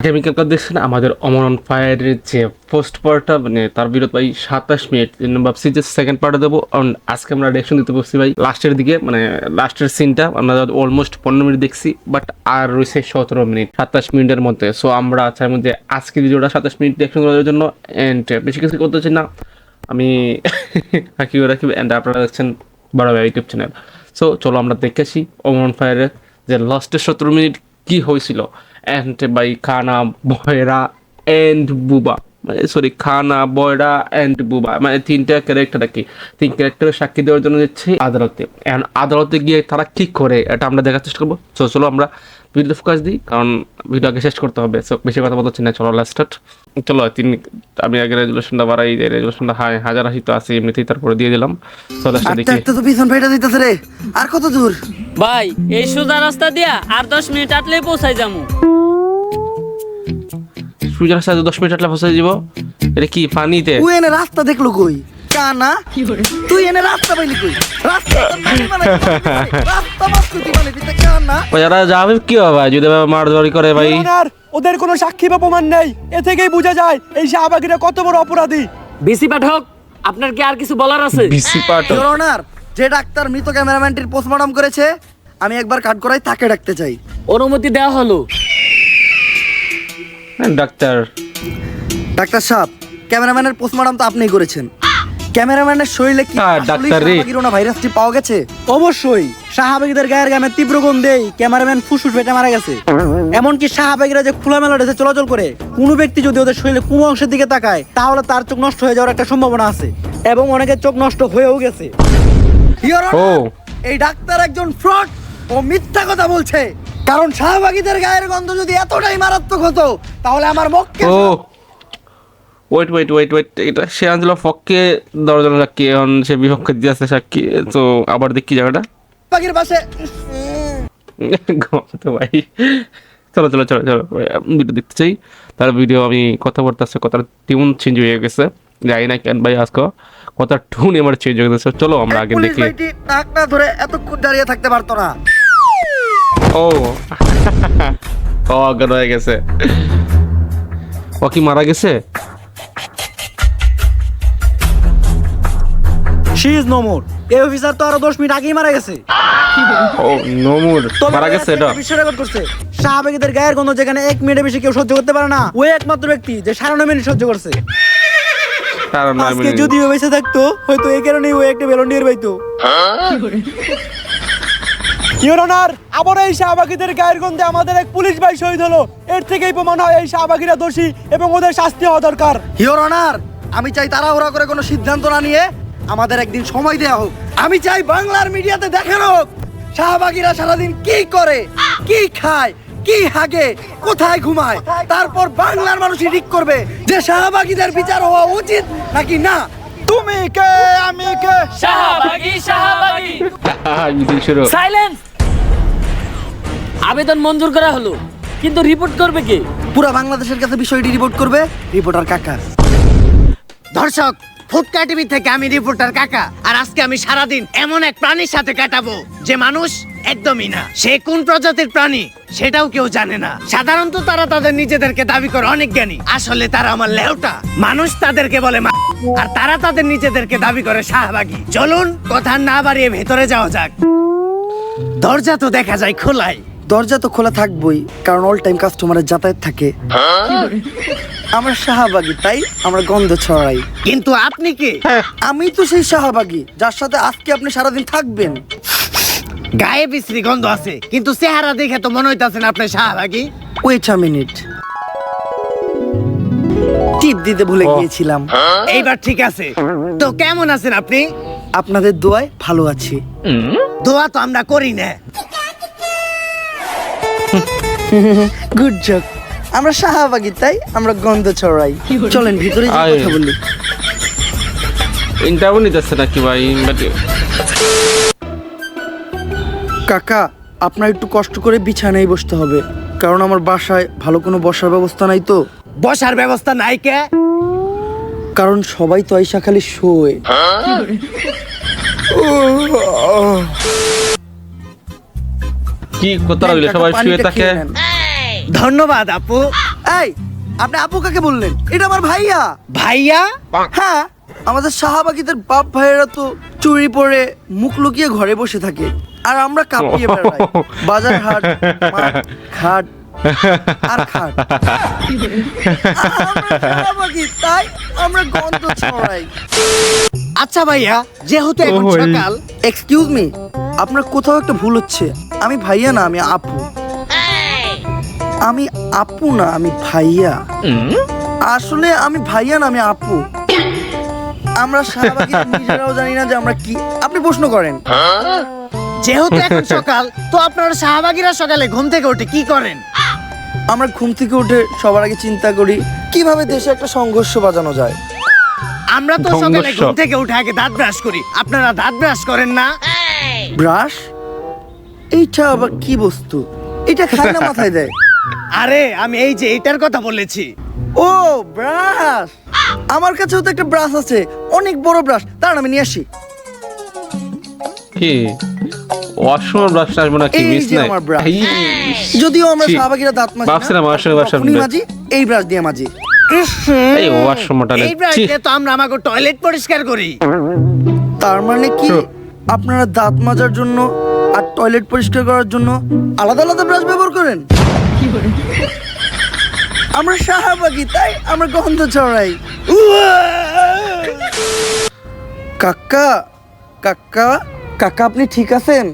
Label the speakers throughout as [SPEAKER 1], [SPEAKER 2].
[SPEAKER 1] Chemical দেখছেন আমাদের অমরন ফায়ারের যে ফার্স্ট পার্টটা মানে তার বিরোধ ভাই 27 মিনিট ভাবছি যে সেকেন্ড পার্টে দেবো। কারণ আজকে আমরা রিয়াকশন দিতে বসছি ভাই লাস্টের দিকে, মানে লাস্টের সিনটা আমরা অলমোস্ট 15 মিনিট দেখছি, বাট আর রয়েছে 17 মিনিট 27 মিনিটের মধ্যে। সো আমরা চাইব যে আজকের ভিডিওটা 27 মিনিট রিয়াকশন করার জন্য, অ্যান্ড বেশি কিছু করতে চাই না, আমি রাখি অ্যান্ড আপনারা দেখছেন বড় ভাই ইউটিউব চ্যানেল। সো চলো আমরা দেখে আসি অমরন ফায়ারের যে লাস্টের 17 মিনিট কি হয়েছিল। অ্যান্ড বাই খানা বয়রা অ্যান্ড বুবা, মানে সরি খানা বয়রা অ্যান্ড বুবা, মানে তিনটা ক্যারেক্টার আর কি, তিন ক্যারেক্টারের সাক্ষী দেওয়ার জন্য যাচ্ছি আদালতে। অ্যান্ড আদালতে গিয়ে তারা কি করে এটা আমরা দেখার চেষ্টা করবো। সো চলো আমরা ভিডিও ফোকাস দিই, কারণ ভিডিও আগে শেষ করতে হবে। সো বেশি কথা বলতে না, চলো লাস্ট স্টার্ট। চলো আমি আগে রেজুলেশনটা বাড়াই, রেজুলেশনটা হাজার আশি তো আছে এমনিতেই, তারপরে দিয়ে দিলাম। চলো দেখি
[SPEAKER 2] তো পিছন ফেটা দিতেছে রে। আর কত দূর
[SPEAKER 3] ভাই? এই সোজা রাস্তা দিয়া আর 10 মিনিট আটলেই পৌঁছাই যামু।
[SPEAKER 1] সুজার রাস্তা 10 মিনিট আটলে পৌঁছে দিব? এটা কি পানিতে?
[SPEAKER 2] তুই এনে রাস্তা দেখলো কই? কানা তুই এনে রাস্তা পাইলি কই? রাস্তা বাস্তুতি মানে দিতে কানা
[SPEAKER 1] যারা যাবে কি হবে যদি মারধরি করে ভাই?
[SPEAKER 4] ওদের কোনো সাক্ষী বা প্রমাণ নেই, এ থেকেই বোঝা যায় এই শাহবাগীরা কত বড় অপরাধী।
[SPEAKER 3] বিসি পাঠক, আপনার কি আর কিছু বলার আছে?
[SPEAKER 1] বিসি পাঠক,
[SPEAKER 2] ইওর অনার, যে ডাক্তার মৃত ক্যামেরাম্যানটির পোস্টমর্টম করেছে আমি একবার কাট করাই তাকে ডাকতে চাই।
[SPEAKER 3] অনুমতি দেওয়া হলো।
[SPEAKER 1] ডাক্তার
[SPEAKER 2] সাহেব, ক্যামেরাম্যানের পোস্টমর্টম তো আপনিই করেছেন। ক্যামেরাম্যানের শরীরে কি
[SPEAKER 1] ডাক্তার রে
[SPEAKER 2] করোনা ভাইরাসটি পাওয়া গেছে?
[SPEAKER 4] অবশ্যই শাহবাগীদের গায়ের গামে তীব্র গন্ধেই ক্যামেরাম্যান ফুসফুস ফেটে মারা গেছে। এমনকি শাহবাগীরা যে খোলামেলা ড্রেসে চলাচল করে, কোনো ব্যক্তি যদি ওদের শরীরে কোনো অংশের দিকে তাকায় তাহলে তার চোখ নষ্ট হয়ে যাওয়ার একটা সম্ভাবনা আছে, এবং অনেকের চোখ নষ্ট হয়েও গেছে।
[SPEAKER 2] ইওর
[SPEAKER 1] ও
[SPEAKER 2] অনার, এই ডাক্তার একজন ফ্রড ও মিথ্যা কথা বলছে। কারণ শাহবাগীদের গায়ের গন্ধ যদি এতটাই মারাত্মক হতো তাহলে আমার মক্কে
[SPEAKER 1] ও ওয়েট এটা সে আনছিল ফককে দরজা সাক্ষী, এখন সে বিপক্ষে দিয়েছে সাক্ষী। তো আবার দেখি জায়গাটা
[SPEAKER 2] শাহবাগীর পাশে
[SPEAKER 1] তো ভাই চলো ভিডিও দেখতে চাই। তার ভিডিও আমি কথা বলতে আসছে, কথার টিউন চেঞ্জ হয়ে গেছে, যাই না কেন ভাই আজকে কথার টিউন আমার চেঞ্জ হয়ে গেছে। চলো আমরা আগে
[SPEAKER 2] পুলিশ
[SPEAKER 1] দেখি।
[SPEAKER 2] ভাইটি নাক না ধরে এতক্ষণ দাঁড়িয়ে থাকতে পারতো না।
[SPEAKER 1] ও অজ্ঞান হয়ে গেছে। ও কি মারা গেছে?
[SPEAKER 4] She is no more. এই অফিসার তো আরো 10 মিনিট আগেই মারা গেছে।
[SPEAKER 1] ও নোমুর মারা গেছে এটা?
[SPEAKER 4] বিশ্ব রেকর্ড করছে। শাহবাগীদের গায়ের গন্ধ যেখানে 1 মিনিটের বেশি কেউ সহ্য করতে পারে না, ওই একমাত্র ব্যক্তি যে 9.5 মিনিট সহ্য করছে।
[SPEAKER 1] কারণ
[SPEAKER 4] আজকে যদি ও বেঁচে থাকতো হয়তো এই কারণেই ও একটা ভলেন্টিয়ার পাইতো। ইওর অনার, আবার এই শাহবাগীদের গায়ের গন্ধে আমাদের এক পুলিশ ভাই শহীদ হলো। এর থেকেই প্রমাণ হয় এই শাহবাগীরা দোষী এবং ওদের শাস্তি হওয়া দরকার।
[SPEAKER 2] ইওর অনার, আমি চাই তাড়াহুড়া করে কোনো সিদ্ধান্ত না নিয়ে আমাদের একদিন সময় দেওয়া হোক। আমি চাই বাংলার মিডিয়াতে দেখানো হোক শাহবাগীরা সারাদিন কি করে, কি খায়, কি হাগে, কোথায় ঘুমায়। তারপর বাংলার মানুষই ঠিক করবে যে শাহবাগীদের বিচার হওয়া উচিত নাকি না।
[SPEAKER 4] তুমি কে আমি কে?
[SPEAKER 3] শাহবাগী
[SPEAKER 1] শুরু।
[SPEAKER 3] সাইলেন্স। আবেদন মঞ্জুর করা হলো, কিন্তু রিপোর্ট করবে কে?
[SPEAKER 2] পুরো বাংলাদেশের কাছে বিষয়টি রিপোর্ট করবে রিপোর্টার কাকা।
[SPEAKER 5] দর্শক, ফুটকা টিভি থেকে আমি রিপোর্টার কাকা। আর আজকে আমি সারাদিন এমন এক প্রাণীর সাথে কাটাবো যে মানুষ একদমই না। সে কোন প্রজাতির প্রাণী সেটাও কেউ জানে না। সাধারণত তারা তাদের নিজেদেরকে দাবি করে অনেক জ্ঞানী, আসলে তারা আমার লেউটা। মানুষ তাদেরকে বলে আর তারা তাদের নিজেদেরকে দাবি করে শাহবাগী। চলুন কথা না বাড়িয়ে ভেতরে যাওয়া যাক। দরজা তো দেখা যায় খোলাই।
[SPEAKER 2] দরজা তো খোলা থাকবই, কারণ অল টাইম কাস্টমারের যাতায়াত থাকে। আমরা শাহবাগী, তাই আমরা গন্ধ ছড়াই।
[SPEAKER 5] কিন্তু আপনি কি?
[SPEAKER 2] আমি তো সেই শাহবাগী যার সাথে আজকে আপনি সারাদিন থাকবেন।
[SPEAKER 5] গায়ে বিশ্রী গন্ধ আছে, কিন্তু চেহারা দেখে তো মনে হইতাছেন আপনি শাহবাগী।
[SPEAKER 2] ওয়েট আ মিনিট, টিপ দিতে ভুলে গিয়েছিলাম।
[SPEAKER 5] এইবার ঠিক আছে। তো কেমন আছেন আপনি?
[SPEAKER 2] আপনাদের দোয়ায় ভালো আছি।
[SPEAKER 5] দোয়া তো আমরা করি না।
[SPEAKER 2] Good job. আমরা শাহবাগী, তাই আমরা গন্ধ ছড়াই। চলেন ভিতরে গিয়ে
[SPEAKER 1] আয়।
[SPEAKER 2] কথা বলি।
[SPEAKER 1] ইন্টারভিউ নিতেছে নাকি ভাই?
[SPEAKER 2] কাকা, আপনার একটু কষ্ট করে বিছানায় বসতে হবে, কারণ আমার বাসায় ভালো কোনো বসার ব্যবস্থা নাই তো।
[SPEAKER 5] বসার ব্যবস্থা নাই কে?
[SPEAKER 2] কারণ সবাই তো আইসা খালি শোয়।
[SPEAKER 1] কি কথা হইলো? সবাই শুয়ে
[SPEAKER 2] পানিটা
[SPEAKER 1] থাকে।
[SPEAKER 2] খেয়ে নেন।
[SPEAKER 5] ধন্যবাদ আপু।
[SPEAKER 2] এই আপনি আপু কাকে বললেন? এটা আমার ভাইয়া।
[SPEAKER 5] ভাইয়া?
[SPEAKER 2] হ্যাঁ, আমাদের শাহবাগীদের বাপ ভাইয়েরা তো চুরি পরে মুখ লুকিয়ে ঘরে বসে থাকে, আর আমরা কাঁপিয়ে বেড়াই বাজার হাট মাঠ, ঘাট আর খাট। আমরা শাহবাগী, তাই আমরা গন্ধ ছড়াই।
[SPEAKER 5] আচ্ছা ভাইয়া, যেহেতু এখন
[SPEAKER 1] ওই।
[SPEAKER 5] সকাল,
[SPEAKER 2] এক্সকিউজ মি, আপনার কোথাও একটা ভুল হচ্ছে। আমি ভাইয়া না, আমি আপু। আমি আপু না, আমি ভাইয়া। আসলে আমি ভাইয়া না, আমি আপু। আমরা শাহবাগী নিজেরাও জানি না যে আমরা কি। আপনি প্রশ্ন করেন।
[SPEAKER 5] যেহেতু এখন সকাল, তো আপনারা শাহবাগীরা সকালে ঘুম থেকে উঠে কি করেন?
[SPEAKER 2] আমরা ঘুম থেকে উঠে সবার আগে চিন্তা করি কিভাবে দেশে একটা সংঘর্ষ বাজানো যায়।
[SPEAKER 5] আমরা তো সকালে
[SPEAKER 1] সংঘর্ষ।
[SPEAKER 5] ঘুম থেকে উঠে আগে দাঁত ব্রাশ করি, আপনারা দাঁত ব্রাশ করেন না?
[SPEAKER 2] ব্রাশ? এইটা আবার কি বস্তু? এটা খায় না মাথায় দেয়?
[SPEAKER 5] আরে আমি এই যে এটার কথা বলেছি।
[SPEAKER 2] ও ব্রাশ, আমার কাছেও তো একটা ব্রাশ আছে, অনেক বড় ব্রাশ। তার আমি নিয়ে আসি।
[SPEAKER 1] কি ওয়াশরুমের ব্রাশ আসবো না কি?
[SPEAKER 2] এই
[SPEAKER 1] মিস
[SPEAKER 2] যে
[SPEAKER 1] নাই
[SPEAKER 2] আমার brush। যদিও আমরা
[SPEAKER 1] ছি।
[SPEAKER 2] শাহবাগীরা দাঁত মাজি না,
[SPEAKER 1] ভাবছিলাম আমার সঙ্গে ব্রাশ
[SPEAKER 2] তখনই
[SPEAKER 1] আসবে।
[SPEAKER 2] মাজি এই ব্রাশ দিয়ে মাজি।
[SPEAKER 1] এই ওয়াশরুমটা
[SPEAKER 5] এই ব্রাশ দিয়ে তো আমরা আমাকে টয়লেট পরিষ্কার করি।
[SPEAKER 2] তার মানে কি আপনারা দাঁত মাজার জন্য আর টয়লেট পরিষ্কার করার জন্য আলাদা আলাদা ব্রাশ ব্যবহার করেন? আমরা শাহবাগী, তাই আমরা গন্ধ ছড়াই। কাকা কাকা কাকা, আপনি ঠিক আছেন?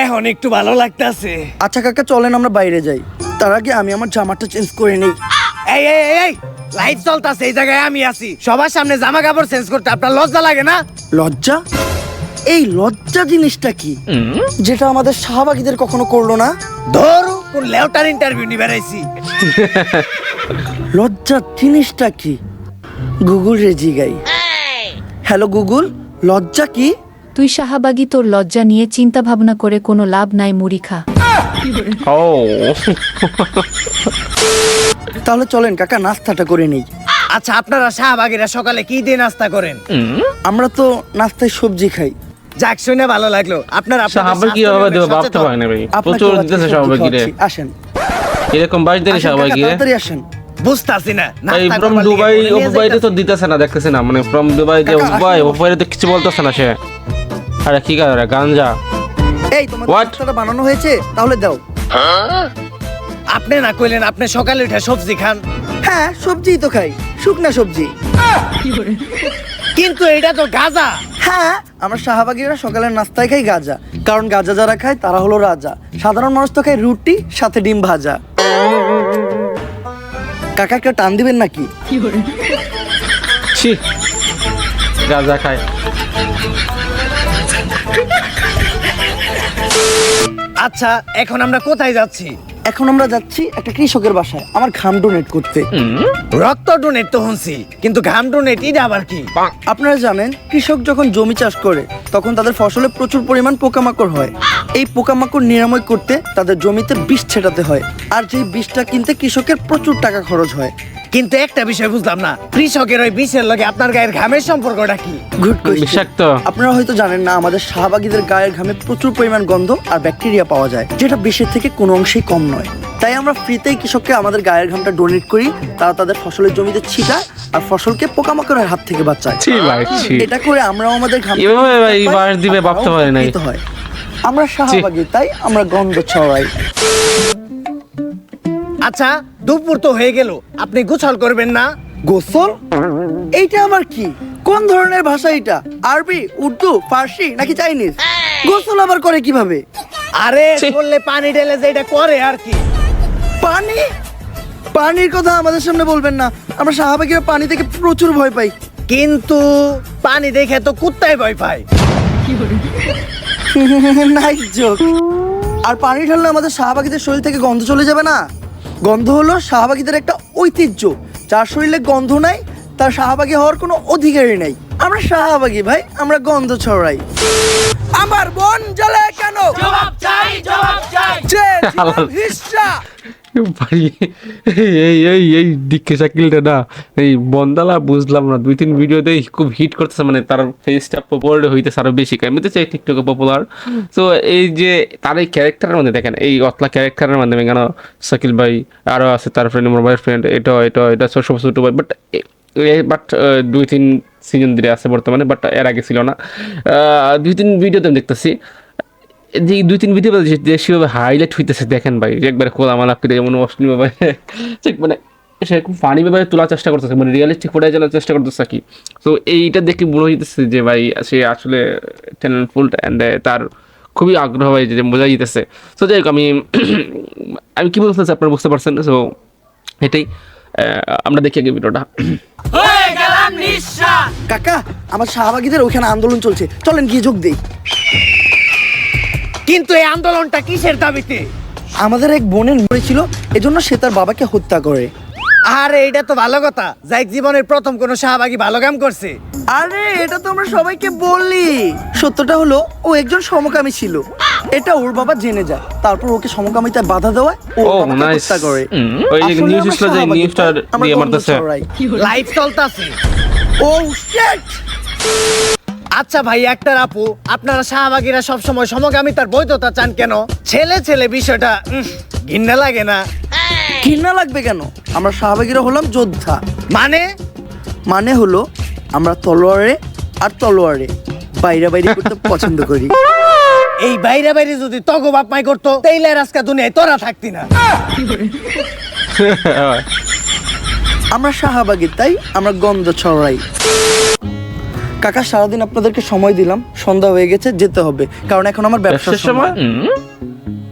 [SPEAKER 5] এখন একটু ভালো লাগতাছে।
[SPEAKER 2] আচ্ছা কাকা, চলেন আমরা বাইরে যাই। তার আগে আমি আমার জামাটা চেঞ্জ করে নিই।
[SPEAKER 5] এই এই এই, এই লাইট চলতাছে, এই জায়গায় আমি আছি। সবার সামনে জামা কাপড় চেঞ্জ করতে আপনার লজ্জা লাগে না?
[SPEAKER 2] লজ্জা? এই লজ্জা জিনিসটা কি, যেটা আমাদের শাহবাগীদের কখনো করলো না?
[SPEAKER 5] ধরো কোন লেউটার ইন্টারভিউ নিয়ে বেড়াইছি।
[SPEAKER 2] লজ্জা জিনিসটা কি? গুগল রে জিগাই। হ্যালো গুগল, লজ্জা কি?
[SPEAKER 6] তুই শাহবাগী, তোর লজ্জা নিয়ে চিন্তা ভাবনা করে কোনো লাভ নাই, মুড়ি খা।
[SPEAKER 1] ও
[SPEAKER 2] তাহলে চলেন কাকা নাস্তাটা করে নেই।
[SPEAKER 5] আচ্ছা, আপনারা শাহবাগীরা সকালে কি দিয়ে নাস্তা করেন?
[SPEAKER 2] আমরা তো নাস্তায় সবজি খাই।
[SPEAKER 5] যাক, শুনে ভালো লাগলো। আপনারা
[SPEAKER 1] শাহবাগী হবে দেবো ভাবতে পারে না ভাই, প্রচুর
[SPEAKER 2] আপনাকেও
[SPEAKER 1] দিতেছে
[SPEAKER 2] আজকে সবজি
[SPEAKER 1] শাহবাগী রে।
[SPEAKER 2] খাওয়াচ্ছি। আসেন
[SPEAKER 1] এরকম বাইশ দিনে
[SPEAKER 2] আসেন কাকা,
[SPEAKER 1] শাহবাগী রে।
[SPEAKER 2] তাড়াতাড়ি আসেন।
[SPEAKER 5] বুঝতাছি না,
[SPEAKER 1] এই
[SPEAKER 5] নাস্তা
[SPEAKER 1] ফ্রম
[SPEAKER 5] করবার লিগে
[SPEAKER 1] দুবাই
[SPEAKER 5] করে নিয়ে
[SPEAKER 1] ওবাইতে তো
[SPEAKER 5] যাইতাছি।
[SPEAKER 1] দিতেছে না, দেখতেছি না, মানে ফ্রম দুবাই যে
[SPEAKER 2] কাকা,
[SPEAKER 1] ওবাই
[SPEAKER 2] আসেন।
[SPEAKER 1] ওবাইতে তো কিছু বলতেছে না সে। আরে কি করে গাঞ্জা?
[SPEAKER 2] এই তোমার
[SPEAKER 1] What?
[SPEAKER 2] নাস্তাটা বানানো হয়েছে, তাহলে দাও।
[SPEAKER 5] আপনি না কইলেন আপনি সকালে উঠে সবজি খান?
[SPEAKER 2] হ্যাঁ, সবজিই তো খাই, শুকনা সবজি।
[SPEAKER 5] কিন্তু এটা তো গাঁজা।
[SPEAKER 2] হ্যাঁ, আমরা শাহবাগীরা সকালের নাস্তায় খাই গাজা, কারণ গাজা যারা খায় তারা হলো রাজা। সাধারণ মানুষ তো খায় রুটি সাথে ডিম ভাজা। কাকা একটা টান দিবেন নাকি?
[SPEAKER 1] ছি গাঁজা খায়।
[SPEAKER 5] আচ্ছা, এখন আমরা কোথায় যাচ্ছি?
[SPEAKER 2] এখন আমরা যাচ্ছি একটা কৃষকের বাসায় আমার ঘাম ডোনেট করতে।
[SPEAKER 5] রক্ত ডোনেট তো শুনছি, কিন্তু ঘাম ডোনেট এটা আবার কি?
[SPEAKER 2] আপনারা জানেন, কৃষক যখন জমি চাষ করে তখন তাদের ফসলে প্রচুর পরিমাণ পোকামাকড় হয়। এই পোকামাকড় নিরাময় করতে তাদের জমিতে বিষ ছেটাতে হয়, আর যেই বিষটা কিনতে কৃষকের প্রচুর টাকা খরচ হয়।
[SPEAKER 5] কিন্তু একটা বিষয় বুঝলাম না, কৃষকের ওই বিষের লগে আপনার গায়ের ঘামের সম্পর্কটা কি?
[SPEAKER 2] Good question.
[SPEAKER 1] বিষাক্ত।
[SPEAKER 2] আপনারা হয়তো জানেন না, আমাদের শাহবাগীদের গায়ের ঘামে প্রচুর পরিমাণ গন্ধ আর ব্যাকটেরিয়া পাওয়া যায়, যেটা বিষের থেকে কোনো অংশেই কম নয়। তাই আমরা ফ্রিতেই কৃষককে আমাদের গায়ের ঘামটা ডোনেট করি, তারা তাদের ফসলের জমিতে ছিটায় আর ফসলকে পোকামাকড়ের হাত থেকে বাঁচায়।
[SPEAKER 1] ছি ভাই ছি।
[SPEAKER 2] এটা করে আমরাও আমাদের ঘাম
[SPEAKER 1] এভাবে ভাই বাঁশ দিবে ভাবতে পারি নাই।
[SPEAKER 2] উপকৃত হয়। আমরা শাহবাগী, তাই আমরা গন্ধ ছড়াই।
[SPEAKER 5] আচ্ছা, দুপুর তো হয়ে গেল, আপনি গোসল করবেন না?
[SPEAKER 2] গোসল? এইটা আবার কি? কোন ধরনের ভাষা এটা? আরবি, উর্দু, ফার্সি নাকি চাইনিজ? গোসল আবার করে কিভাবে?
[SPEAKER 5] আরে
[SPEAKER 1] ছি।
[SPEAKER 5] বললে পানি ঢেলে যে এটা করে আর কি।
[SPEAKER 2] পানি? পানির কথা আমাদের সামনে বলবেন না, আমরা শাহবাগীরা পানি থেকে প্রচুর ভয় পাই।
[SPEAKER 5] কিন্তু পানি দেখে তো কুত্তাই ভয় পায়।
[SPEAKER 2] Nice joke. আর পানি ঢাললে আমাদের শাহবাগীদের শরীর থেকে গন্ধ চলে যাবে না? গন্ধ হলো শাহবাগীদের একটা ঐতিহ্য। যার শরীরে গন্ধ নাই তার শাহবাগী হওয়ার কোনো অধিকারই নাই। আমরা শাহবাগী ভাই, আমরা গন্ধ ছড়াই। আমার মন জ্বলে কেন?
[SPEAKER 5] জবাব চাই, জবাব চাই।
[SPEAKER 2] চেয়েছিলাম হিস্সা,
[SPEAKER 1] ভাই এই ডিকে শাকিলটা না, এই বন্দালা বুঝলাম না, 2-3 ভিডিওতে খুব হিট করতেছে, মানে তার ফেসটা পপুলার হইতেছে আরো বেশি, এমনিতে চাই টিকটকে পপুলার। তো এই যে তার এই ক্যারেক্টারের মধ্যে দেখেন, এই অতলা ক্যারেক্টারের মাধ্যমে কেন শাকিল ভাই আরো আছে তার ফ্রেন্ড, আমার ভাইয়ের ফ্রেন্ড, এটা ছোট ভাই, বাট 2-3 সিজন ধরে আছে বর্তমানে, বাট এর আগে ছিল না। 2-3 ভিডিওতে আমি দেখতেছি যে 2-3 ভিডিও যেভাবে হাইলাইট হইতেছে দেখেন ভাই, যে একবারে খোলামালা করে যেমন অশ্লীলভাবে ঠিক মানে সে খুব ফানি ভাবে তোলার চেষ্টা করতেছে, মানে রিয়েলিস্টিক ফুটেজ আনার চেষ্টা করতেছে কি। তো এইটা দেখে মনে হইতেছে যে ভাই সে আসলে ট্যালেন্টফুল অ্যান্ড তার খুবই আগ্রহ হয়, যে বোঝা যেতেছে। তো যাই হোক, আমি কি বলতে চাচ্ছি আপনারা বুঝতে পারছেন। সো এটাই, আমরা দেখি আগে ভিডিওটা।
[SPEAKER 2] কাকা, আমার শাহবাগীদের ওখানে আন্দোলন চলছে, চলেন গিয়ে যোগ দেই।
[SPEAKER 5] কিন্তু এই আন্দোলনটা কিসের দাবিতে?
[SPEAKER 2] আমাদের এক বোনের মরেছিল, এজন্য সে তার বাবাকে হত্যা করে।
[SPEAKER 5] আরে এটা তো ভালো কথা, যাই জীবনের প্রথম কোন শাহবাগী ভালো কাম করছে।
[SPEAKER 2] আরে এটা তো আমরা সবাইকে বললি। সত্যটা হলো ও একজন সমকামী ছিল, এটা ওর বাবা জেনে যায়, তারপর ওকে সমকামিতায় বাধা দেওয়ায় ও
[SPEAKER 1] ও
[SPEAKER 2] বাবাকে
[SPEAKER 1] নাইস,
[SPEAKER 2] হত্যা করে।
[SPEAKER 1] ওই যে
[SPEAKER 2] আসলে
[SPEAKER 1] নিউজ
[SPEAKER 2] আমরা
[SPEAKER 1] আসলে যে
[SPEAKER 2] শাহবাগী,
[SPEAKER 1] নিউজটা
[SPEAKER 2] আমরা
[SPEAKER 1] দিয়ে
[SPEAKER 2] গন্ধ
[SPEAKER 1] মারতেছে।
[SPEAKER 2] ছড়াই।
[SPEAKER 5] লাইভ চলতেছে।
[SPEAKER 2] ও শিট!
[SPEAKER 5] আচ্ছা ভাই, একটা আপু, আপনারা শাহবাগীরা সবসময় সমকামিতার বৈধতা চান কেন? ছেলে ছেলে বিষয়টা ঘৃণা লাগে না?
[SPEAKER 2] ঘৃণা লাগবে কেন? আমরা শাহবাগীরা হলাম যোদ্ধা।
[SPEAKER 5] মানে
[SPEAKER 2] হলো আমরা তলোয়ারে বাইরে করতে পছন্দ করি।
[SPEAKER 5] এই বাইরে বাইরে যদি তগো বাপ মাই করতো, তাইলে আর আজকে দুনিয়ায় তোরা থাকতি না।
[SPEAKER 2] আমরা শাহবাগী, তাই আমরা গন্ধ ছড়াই। কাকা, সারাদিন আপনাদেরকে সময় দিলাম, সন্ধ্যা হয়ে গেছে, যেতে হবে, কারণ এখন আমার ব্যবসার
[SPEAKER 1] ব্যবসার সময়
[SPEAKER 2] সময়।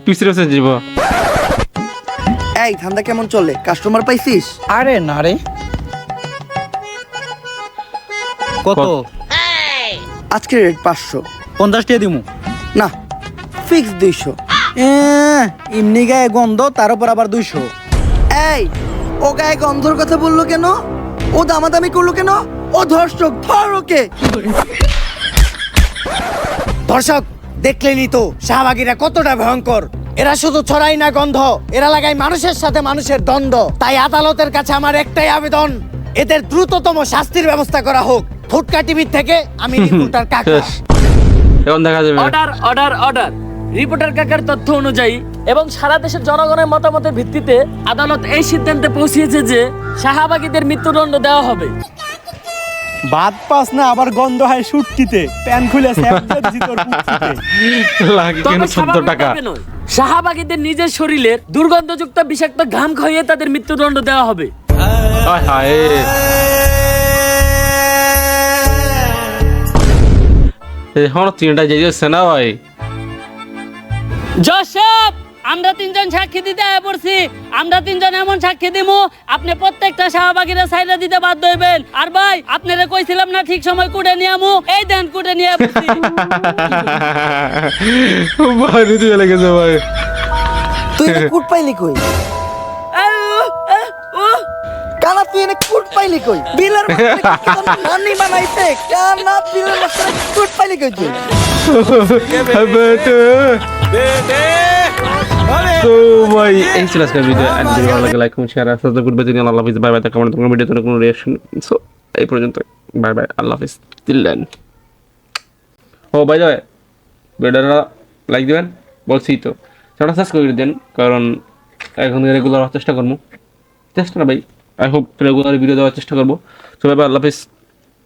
[SPEAKER 1] তুই সিরিয়াস জীব।
[SPEAKER 2] এই ধান্দা কেমন চলে? কাস্টমার পাইছিস?
[SPEAKER 4] আরে না রে, কত?
[SPEAKER 2] আজকে রেট 500।
[SPEAKER 4] 50 টাকা দিমু।
[SPEAKER 2] না, ফিক্স 200।
[SPEAKER 4] এমনি গায়ে গন্ধ, তার উপর আবার 200।
[SPEAKER 2] এই, ও গায়ে গন্ধর কথা বললো কেন? ও দামাদামি করলো কেন? ও ধর্ষক, ধর ওকে।
[SPEAKER 5] দর্শক দেখলেনই তো শাহবাগীরা কতটা ভয়ঙ্কর। এরা শুধু ছড়াই না গন্ধ, এরা লাগায় মানুষের সাথে মানুষের দ্বন্দ্ব। তাই আদালতের কাছে আমার একটাই আবেদন, এদের দ্রুততম শাস্তির ব্যবস্থা করা হোক। ফুটকা টিভি থেকে আমি রিপোর্টার কাকা।
[SPEAKER 1] এখন দেখা যাবে।
[SPEAKER 3] Order order order. রিপোর্টার কাকার তথ্য অনুযায়ী এবং সারা দেশের জনগণের মতামতের ভিত্তিতে আদালত এই সিদ্ধান্তে পৌঁছেছে যে শাহবাগীদের মৃত্যুদণ্ড দেওয়া হবে।
[SPEAKER 4] ভাত পাস না, আবার গন্ধ হয় শুটকিতে, প্যান খুলে স্যাপটা দিছি তোর পুটকিতে।
[SPEAKER 1] লাগে কেন
[SPEAKER 3] তবে
[SPEAKER 1] 14 টাকা?
[SPEAKER 3] স্বাভাবিকভাবে নয়, শাহবাগীদের নিজের শরীরের দুর্গন্ধযুক্ত বিষাক্ত ঘাম খাইয়ে তাদের মৃত্যুদণ্ড দেওয়া হবে।
[SPEAKER 1] হায় হায়, এখন 3টা যাইছে না ভাই।
[SPEAKER 3] জশব, আমরা 3জন সাক্ষী দিতে আয় পড়ছি। আমরা 3জন এমন সাক্ষী দিমু, আপনি প্রত্যেকটা শাহবাগীরা সাইডা দিতে বাধ্য হইবেন। আর ভাই, আপনারা কইছিলাম না ঠিক সময় কুটে নিয়ে আমু, এই দেন কুটে নিয়ে পড়ছি।
[SPEAKER 1] ভাই তুই লেগেছে ভাই।
[SPEAKER 2] তুই এনে কুট পাইলি কই? কানা, তুই এনে কুট পাইলি কই? বিলের মানি বানাইছে কানা, বিলের মাস্টার কুট পাইলি কই তুই?
[SPEAKER 1] তো ভাই এই ছিল আজকের ভিডিও। আর ভিডিও ভালো লাগলে লাইক কমেন্ট শেয়ার আর সাবস্ক্রাইব করবে। তিনি আল্লাহ হাফেজ, বাই বাই। কমেন্ট কোনো ভিডিওতে কোনো রিঅ্যাকশন। সো এই পর্যন্ত, বাই বাই, আল্লাহ হাফেজ, টিল দেন। ও বাই দ্য ওয়ে, ভিডিওটা লাইক দিবেন বলছি তো, চ্যানেলটা সাবস্ক্রাইব করে দেন, কারণ এখন রেগুলার চেষ্টা করবো, চেষ্টা না ভাই, আই হোপ রেগুলার ভিডিও দেওয়ার চেষ্টা করবো। সো বাই বাই, আল্লাহ হাফেজ।